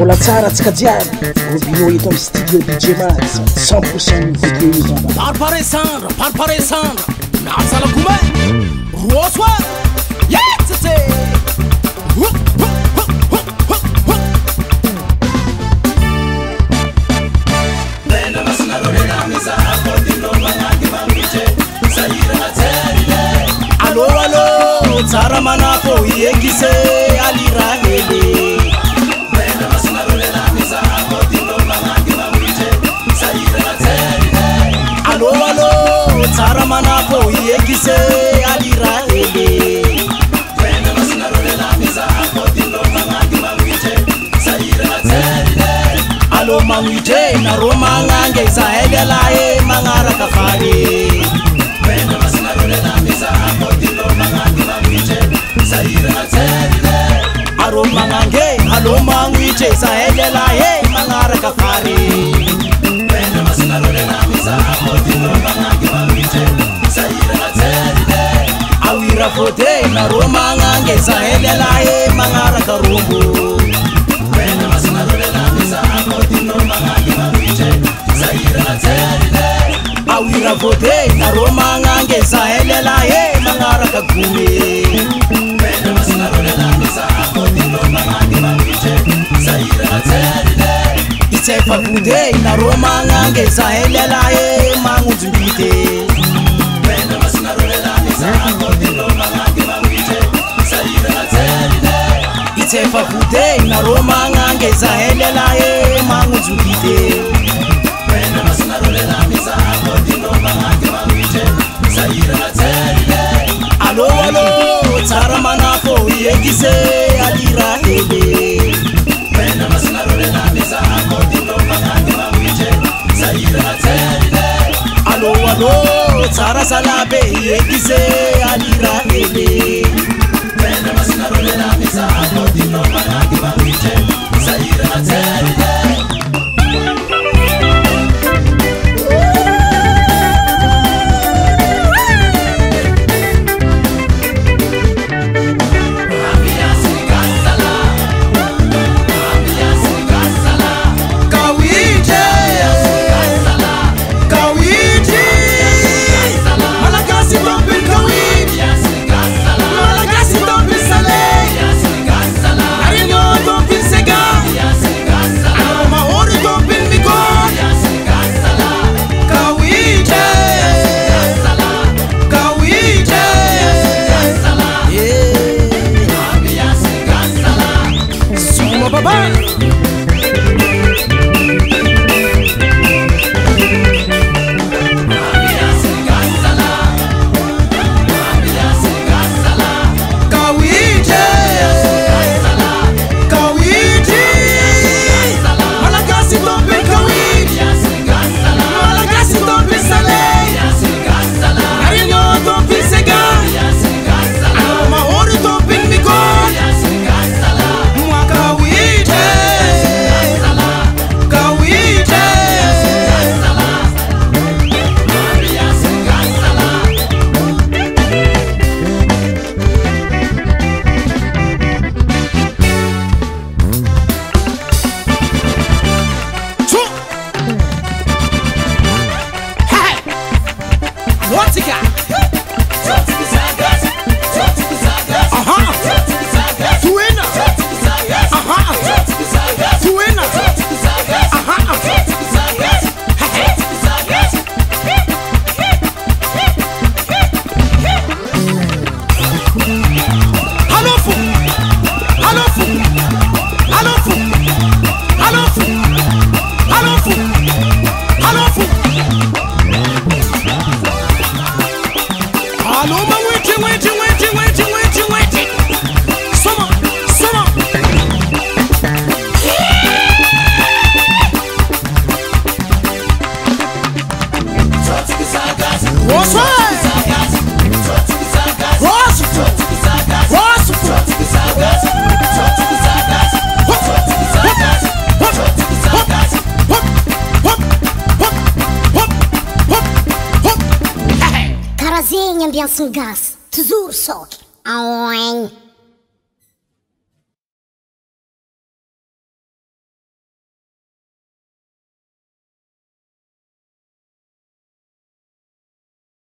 Mbola tsara tsika jiaby Robinho eto amin'ny studio DJ Max 100% musique eto Parpare Sandra Nasala kuma Roswa Yetsese Bena masna rolena misa Akordino managi mamite Sayira naterine Allo Tsara manako yegise Alira hele Tsara manako yegise alira ele Kwenda masina rolela misa Akordino mangangi mangwite Sayira na terine Alo mangwite na roma ngange Zahele lae mangara kafari Kwenda masina rolela misa Akordino mangangi mangwite Sayira na terine Aro mangange alo mangwite Zahele lae mangara kafari Kwenda masina rolela misa Akordino mangangi mangwite Sayira na terine Awira fote na roma ngange Zahele lae mangara karumbu Kwenda masina rolela misa Akordino mangangi mangwite Sayira na terine Awira fote na roma ngange Zahele lae mangara kagumi Kwenda masina rolela misa Akordino mangangi mangwite Sayira na terine Itsefa fote na roma ngange Zahele lae mangunzumbite Kwenda masina rolela misa Akordino mangangi mangwite Sayira na terine Itsefa fote na roma ngange Zahele lae mangunzumbite Kwenda masina rolela misa Akordino mangangi mangwite Sayira na terine Alo Tsara manako yegise alira hele Kwenda masina rolela misa Akordino mangangi mangwite Sayira na terine Alo Tsara salabe yegise alira hele Kwenda masina rolela misa Akordino mangangi mangwite Sayira na terine Ambiance gaz, toujours choc.